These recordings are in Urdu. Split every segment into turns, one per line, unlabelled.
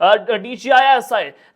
DGISI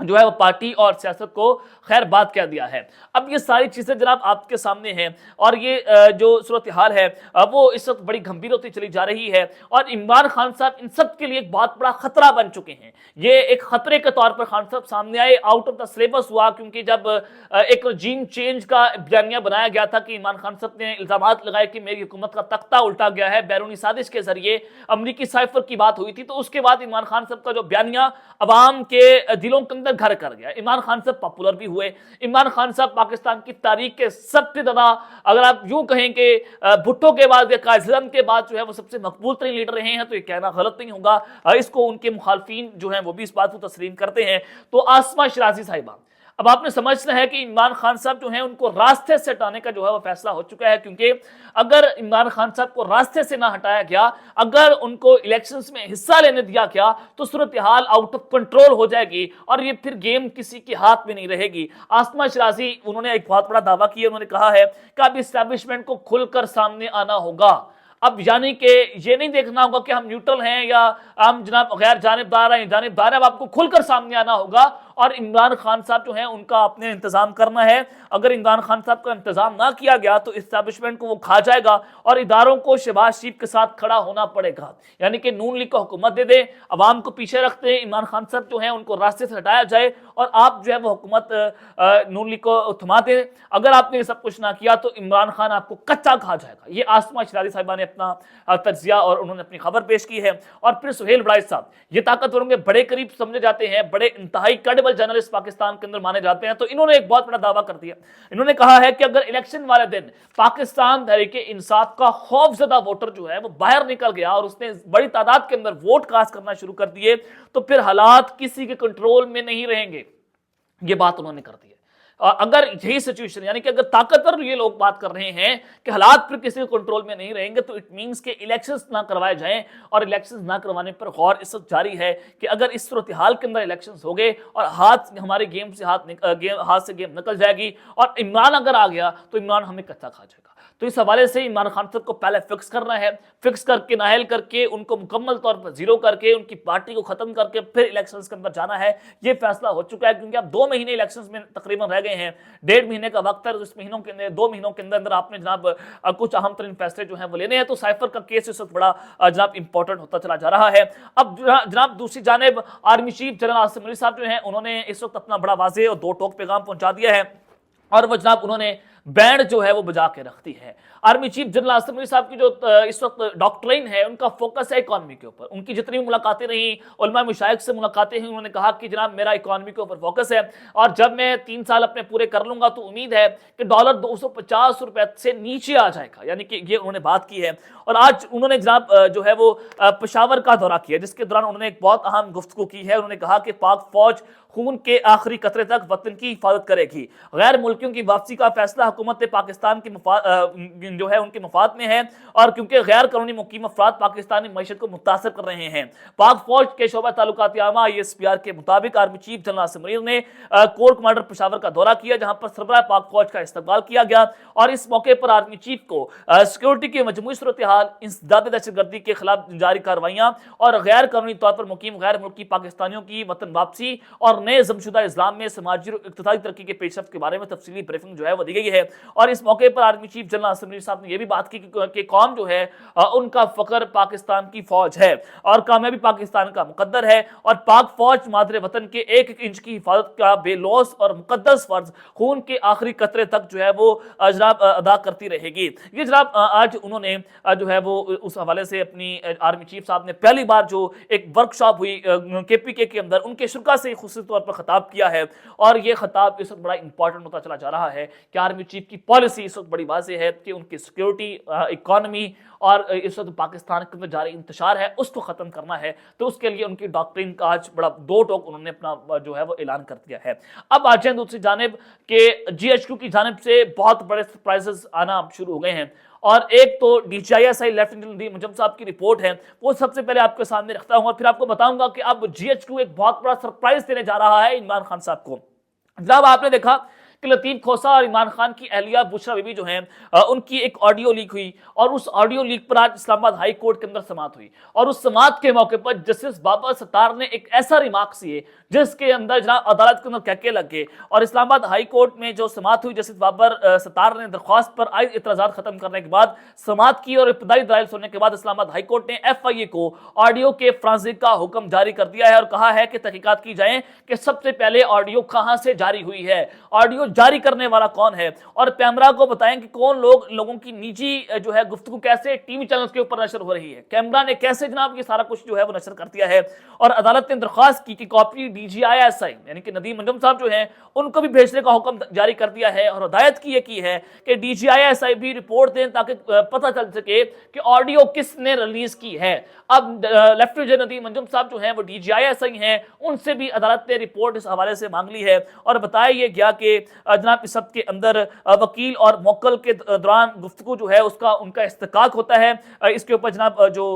جو ہے وہ پارٹی اور سیاست کو خیر بات کہہ دیا ہے۔ اب یہ ساری چیزیں جناب آپ کے سامنے ہیں اور یہ جو صورتحال ہے وہ اس وقت بڑی گھمبیر ہوتی چلی جا رہی ہے، اور عمران خان صاحب ان سب کے لیے ایک بہت بڑا خطرہ بن چکے ہیں۔ یہ ایک خطرے کے طور پر خان صاحب سامنے آئے، آؤٹ آف دا سلیبس ہوا، کیونکہ جب ایک رجیم چینج کا بیانیہ بنایا گیا تھا کہ عمران خان صاحب نے الزامات لگائے کہ میری حکومت کا تختہ الٹا گیا ہے بیرونی سازش کے ذریعے، امریکی سائفر کی بات ہوئی تھی، تو اس کے بعد عمران خان صاحب کا جو بیانیہ عوام کے دلوں کے اندر گھر کر گیا۔ عمران خان صاحب پاپولر بھی ہوئے۔ عمران خان صاحب پاکستان کی تاریخ کے سب سے زیادہ، اگر آپ یوں کہیں کہ بھٹو کے بعد یا قائد اعظم کے بعد جو ہے وہ سب سے مقبول ترین لیڈر رہے ہیں، تو یہ کہنا غلط نہیں ہوگا۔ اس کو ان کے مخالفین جو ہیں وہ بھی اس بات کو تسلیم کرتے ہیں۔ تو آسمہ شرازی صاحبہ، اب آپ نے سمجھنا ہے کہ عمران خان صاحب جو ہیں ان کو راستے سے ہٹانے کا جو ہے وہ فیصلہ ہو چکا ہے، کیونکہ اگر عمران خان صاحب کو راستے سے نہ ہٹایا گیا، اگر ان کو الیکشنز میں حصہ لینے دیا گیا، تو صورتحال آؤٹ آف کنٹرول ہو جائے گی اور یہ پھر گیم کسی کے ہاتھ میں نہیں رہے گی۔ آسمہ شرازی انہوں نے ایک بہت بڑا دعویٰ کیا، انہوں نے کہا ہے کہ اب اسٹیبلشمنٹ کو کھل کر سامنے آنا ہوگا۔ اب یعنی کہ یہ نہیں دیکھنا ہوگا کہ ہم نیوٹرل ہیں یا ہم جناب غیر جانبدار ہیں، جانبدار ہیں، اب آپ کو کھل کر سامنے آنا ہوگا اور عمران خان صاحب جو ہیں ان کا اپنے انتظام کرنا ہے۔ اگر عمران خان صاحب کا انتظام نہ کیا گیا تو اسٹیبلشمنٹ کو وہ کھا جائے گا اور اداروں کو شہباز شریف کے ساتھ کھڑا ہونا پڑے گا، یعنی کہ نون لیگ کو حکومت دے دے، عوام کو پیچھے رکھتے ہیں، عمران خان صاحب جو ہیں ان کو راستے سے ہٹایا جائے اور آپ جو ہے وہ حکومت نون لیگ کو تھما دیں۔ اگر آپ نے یہ سب کچھ نہ کیا تو عمران خان آپ کو کچا کھا جائے گا۔ یہ آسمہ شرازی صاحبہ نے اپنا تجزیہ اور انہوں نے اپنی خبر پیش کی ہے۔ اور پھر سہیل وڑائچ صاحب، یہ طاقتوروں کے بڑے قریب سمجھے جاتے ہیں، بڑے انتہائی کریڈیبل جرنلسٹ پاکستان کے اندر مانے جاتے ہیں، تو انہوں نے ایک بہت بڑا دعویٰ کر دیا۔ انہوں نے کہا ہے کہ اگر الیکشن والے دن پاکستان تحریک انصاف کا خوف زدہ ووٹر جو ہے وہ باہر نکل گیا اور اس نے بڑی تعداد کے اندر ووٹ کاسٹ کرنا شروع کر دیے، تو پھر حالات کسی کے کنٹرول میں نہیں رہیں گے۔ یہ بات انہوں نے کر دی ہے۔ اگر یہی سچویشن، یعنی کہ اگر طاقتور یہ لوگ بات کر رہے ہیں کہ حالات پھر کسی کنٹرول میں نہیں رہیں گے، تو اٹ مینس کہ الیکشنز نہ کروائے جائیں، اور الیکشنز نہ کروانے پر غور اس وقت جاری ہے کہ اگر اس صورتحال کے اندر الیکشنز ہو گئے اور ہمارے گیم سے ہاتھ سے گیم نکل جائے گی اور عمران اگر آ گیا تو عمران ہمیں کچا کھا جائے گا۔ تو اس حوالے سے عمران خان صاحب کو پہلے فکس کرنا ہے، فکس کر کے نااہل کر کے ان کو مکمل طور پر زیرو کر کے ان کی پارٹی کو ختم کر کے پھر الیکشنز کے اندر جانا ہے۔ یہ فیصلہ ہو چکا ہے، کیونکہ اب 2 مہینے الیکشنز میں تقریباً رہ گئے ہیں، 1.5 مہینے کا وقت ہے، اس 2 مہینوں کے اندر آپ نے جناب کچھ اہم ترین فیصلے جو ہیں وہ لینے ہیں۔ تو سائفر کا کیس اس وقت بڑا جناب امپورٹنٹ ہوتا چلا جا رہا ہے۔ اب جناب دوسری جانب army chief general Asim Munir صاحب جو ہیں انہوں نے اس وقت اپنا بڑا واضح اور 2 ٹوک پیغام پہنچا دیا ہے، اور وہ جناب انہوں نے بینڈ جو ہے وہ بجا کے رکھ دی ہے۔ Army chief general Asim Munir صاحب کی جو اس وقت ڈاکٹرین ہے، ان کا فوکس ہے اکانومی کے اوپر۔ ان کی جتنی بھی ملاقاتیں رہیں، علماء مشائخ سے ملاقاتیں ہیں، انہوں نے کہا کہ جناب میرا اکانومی کے اوپر فوکس ہے، اور جب میں 3 سال اپنے پورے کر لوں گا تو امید ہے کہ ڈالر 250 روپے سے نیچے آ جائے گا، یعنی کہ یہ انہوں نے بات کی ہے۔ اور آج انہوں نے جناب جو ہے وہ پشاور کا دورہ کیا، جس کے دوران انہوں نے ایک بہت اہم گفتگو کی ہے۔ انہوں نے کہا کہ پاک فوج خون کے آخری قطرے تک وطن کی حفاظت کرے گی، غیر ملکیوں کی واپسی کا فیصلہ حکومت پاکستان کی جو ہے ان کے مفاد میں ہے، اور کیونکہ غیر قانونی مقیم افراد پاکستانی معیشت کو متاثر کر رہے ہیں۔ پاک فوج کے شعبہ تعلقات عامہ ISPR کے مطابق army chief general Asim Munir نے کور کمانڈر پشاور کا دورہ کیا، جہاں پر سربراہ پاک فوج کا استقبال کیا گیا، اور اس موقع پر آرمی چیف کو سیکورٹی کی مجموعی صورتحال، انسداد دہشت گردی کے خلاف جاری کارروائیاں اور غیر قانونی طور پر مقیم غیر ملکی پاکستانیوں کی وطن واپسی اور نئے ضمشدہ اسلام میں سماجی اور اقتصادی ترقی کے پیش رفت کے بارے میں تفصیلی بریفنگ جو ہے وہ دی گئی ہے۔ اور اس موقع پر army chief general Asim Munir صاحب نے یہ بھی بات کی کہ قوم جو ہے ان کا فخر پاکستان کی فوج ہے اور کامیابی پاکستان کا مقدر ہے، اور پاک فوج مادر وطن کے 1 انچ کی حفاظت کا بے لوث اور مقدس فرض خون کے آخری قطرے تک جو ہے وہ جناب ادا کرتی رہے گی۔ یہ جناب آج انہوں نے جو ہے وہ اس حوالے سے اپنی آرمی چیف صاحب نے پہلی بار جو ایک ورکشاپ ہوئی KPK کے اندر ان کے شرکا سے خصوصی طور پر خطاب کیا ہے، اور یہ خطاب اس وقت بڑا امپورٹنٹ ہوتا چلا جا رہا ہے کہ آرمی چیف کی پالیسی اس وقت بڑی واضح ہے کہ ان کی سیکیورٹی، اکانومی اور اس وقت پاکستان کے اندر جاری انتشار ہے اس کو ختم کرنا ہے۔ تو اس کے لیے ان کی ڈاکٹرین کا آج بڑا 2 ٹوک انہوں نے اپنا جو ہے وہ اعلان کر دیا ہے۔ اب آ جائیں دوسری جانب کہ GHQ کی جانب سے بہت بڑے سرپرائزز آنا شروع ہو گئے ہیں، اور ایک تو DGISI لیفٹیننٹ ندیم منجم صاحب کی رپورٹ ہے، وہ سب سے پہلے آپ کے سامنے رکھتا ہوں اور پھر آپ کو بتاؤں گا کہ اب GHQ ایک بہت بڑا سرپرائز دینے جا رہا ہے عمران خان صاحب کو۔ جناب آپ نے دیکھا کہ لطیف کھوسہ اور عمران خان کی اہلیہ بشرا بی بی جو ہیں ان کی ایک آڈیو لیک ہوئی، اور اس آڈیو لیک پر آج اسلام آباد ہائی کورٹ کے اندر سماعت ہوئی، اور اس سماعت کے موقع پر جسٹس بابر ستار نے ایک ایسا ریمارکس دیے جس کے اندر جناب عدالت کے اندر کہکے لگ گئے، اور اسلام آباد ہائی کورٹ میں جو سماعت ہوئی جسٹس بابر ستار نے درخواست پر عائد اعتراضات ختم کرنے کے بعد سماعت کی، اور ابتدائی دلائل سننے کے بعد اسلام آباد ہائی کورٹ نے ایف آئی اے کو آڈیو کے فرانسک کا حکم جاری کر دیا ہے، اور کہا ہے کہ تحقیقات کی جائیں کہ سب سے پہلے آڈیو کہاں سے جاری ہوئی ہے، آڈیو جاری کرنے والا کون ہے، اور پیمرا کو بتائیں کہ کون لوگوں کی نجی جو ہے گفتگو کیسے ٹی وی چینلز کے اوپر نشر ہو رہی ہے، کیمرا نے کیسے جناب یہ سارا کچھ جو ہے وہ نشر کر دیا ہے۔ اور عدالت نے درخواست کی کہ copy D G I S I یعنی کہ ندیم انجم صاحب جو ہیں ان کو بھی بھیجنے کا حکم جاری کر دیا ہے، اور ہدایت کی ہے کہ ڈی جی آئی ایس آئی بھی رپورٹ دیں تاکہ پتہ چل سکے کہ آڈیو کس نے ریلیز کی ہے۔ اب لیفٹیننٹ ندیم انجم صاحب جو ہیں وہ ڈی جی آئی ایس آئی ہیں، ان سے بھی عدالت نے رپورٹ اس حوالے سے مانگ لی ہے، اور بتایا یہ گیا کہ جناب اس سب کے اندر وکیل اور موکل کے دوران گفتگو جو ہے ان کا استحقاق ہوتا ہے۔ اس کے اوپر جناب جو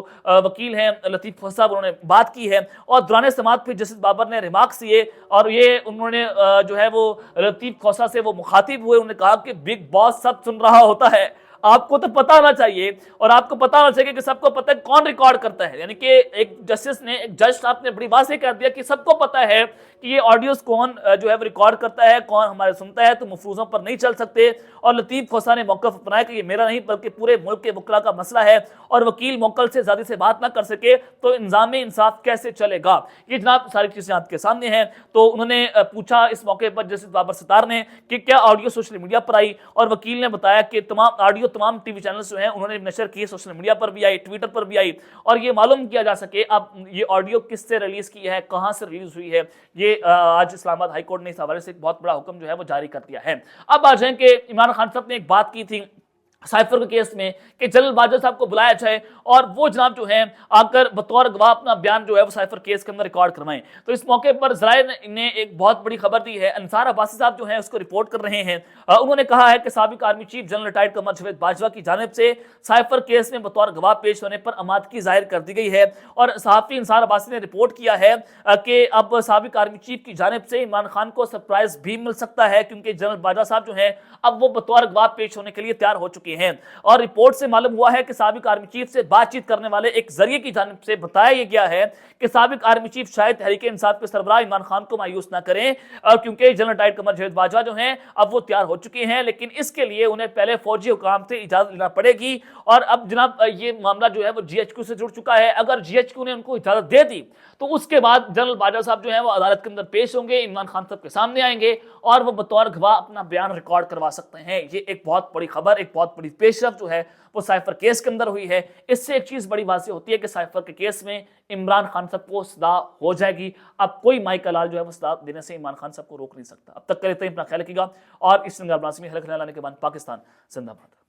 وکیل ہیں لطیف کھوسہ صاحب انہوں نے بات کی ہے، اور دوران سماعت پہ جسٹس بابر نے ریمارکس دیے، اور یہ انہوں نے جو ہے وہ لطیف کھوسہ سے وہ مخاطب ہوئے، انہوں نے کہا کہ بگ باس سب سن رہا ہوتا ہے، آپ کو تو پتہ ہونا چاہیے، اور آپ کو پتہ ہونا چاہیے کہ سب کو پتہ ہے کون ریکارڈ کرتا ہے، یعنی کہ ایک جسٹس نے ایک جج صاحب نے بڑی واضح کر دیا کہ سب کو پتہ ہے کہ یہ آڈیوز کون جو ہے وہ ریکارڈ کرتا ہے، کون ہمارے سنتا ہے، تو مفروضوں پر نہیں چل سکتے۔ اور لطیف کھوسہ نے موقف اپنایا کہ یہ میرا نہیں بلکہ پورے ملک کے وکلا کا مسئلہ ہے، اور وکیل موکل سے زیادہ سے بات نہ کر سکے تو انظام انصاف کیسے چلے گا، یہ جناب ساری چیزیں آپ کے سامنے ہیں۔ تو انہوں نے پوچھا اس موقع پر جسٹس بابر ستار نے کہ کیا آڈیو سوشل میڈیا پر آئی، اور وکیل نے بتایا کہ تمام آڈیو تمام ٹی وی چینلز جو ہیں انہوں نے نشر کی، سوشل میڈیا پر بھی آئی، ٹویٹر پر بھی آئی، اور یہ معلوم کیا جا سکے اب یہ آڈیو کس سے ریلیز کی ہے، کہاں سے ریلیز ہوئی ہے۔ یہ آج اسلام آباد ہائی کورٹ نے اس حوالے سے ایک بہت بڑا حکم جو ہے وہ جاری کر دیا ہے۔ اب آ جائیں کہ عمران خان صاحب نے ایک بات کی تھی سائفر کے کیس میں کہ جنرل باجوہ صاحب کو بلایا جائے، اور وہ جناب جو ہیں آ کر بطور گواہ اپنا بیان جو ہے وہ سائفر کیس کے اندر ریکارڈ کروائیں۔ تو اس موقع پر ذرائع نے ایک بہت بڑی خبر دی ہے، انصار عباسی صاحب جو ہیں اس کو رپورٹ کر رہے ہیں، انہوں نے کہا ہے کہ سابق army chief general retired Qamar Javed Bajwa کی جانب سے سائفر کیس میں بطور گواہ پیش ہونے پر آمادگی ظاہر کر دی گئی ہے، اور صحافی انصار عباسی نے رپورٹ کیا ہے کہ اب سابق آرمی چیف کی جانب سے عمران خان کو سرپرائز بھی مل سکتا ہے، کیونکہ جنرل باجوہ صاحب جو ہیں اب وہ بطور گواہ پیش ہونے کے لیے تیار ہو چکے ہیں۔ اور رپورٹ سے معلوم ہوا ہے کہ سابق آرمی چیف سے بات چیت کرنے والے ایک ذریعے کی جانب سے بتایا یہ گیا ہے کہ سابق آرمی چیف شاید تحریک انصاف کے سربراہ عمران خان کو مایوس نہ کریں، کیونکہ جنرل ریٹائرڈ قمر جاوید باجوہ جو ہیں اب وہ تیار ہو چکے ہیں، لیکن اس کے لیے انہیں پہلے فوجی حکام سے اجازت لینا پڑے گی، اور اب جناب یہ معاملہ جو ہے وہ جی ایچ کیو سے جڑ چکا ہے۔ اگر جی ایچ کیو نے ان کو اجازت دے دی تو اس کے بعد جنرل باجوہ صاحب جو ہیں وہ عدالت کے اندر پیش ہوں گے، عمران خان صاحب کے سامنے آئیں گے، اور وہ بطور گواہ اپنا بیان ریکارڈ کروا سکتے ہیں۔ یہ ایک بہت بڑی خبر، ایک بہت بڑی پیش رفت جو ہے وہ سائفر کیس کے اندر ہوئی ہے۔ اس سے ایک چیز بڑی واضح ہوتی ہے کہ سائفر کے کیس میں عمران خان صاحب کو سزا ہو جائے گی، اب کوئی مائی کا لال جو ہے وہ سزا دینے سے عمران خان صاحب کو روک نہیں سکتا۔ اب تک کے لیے اپنا خیال رکھیے گا، اور اس سنگار برانسی میں حلق لانے کے بعد پاکستان زندہ باد۔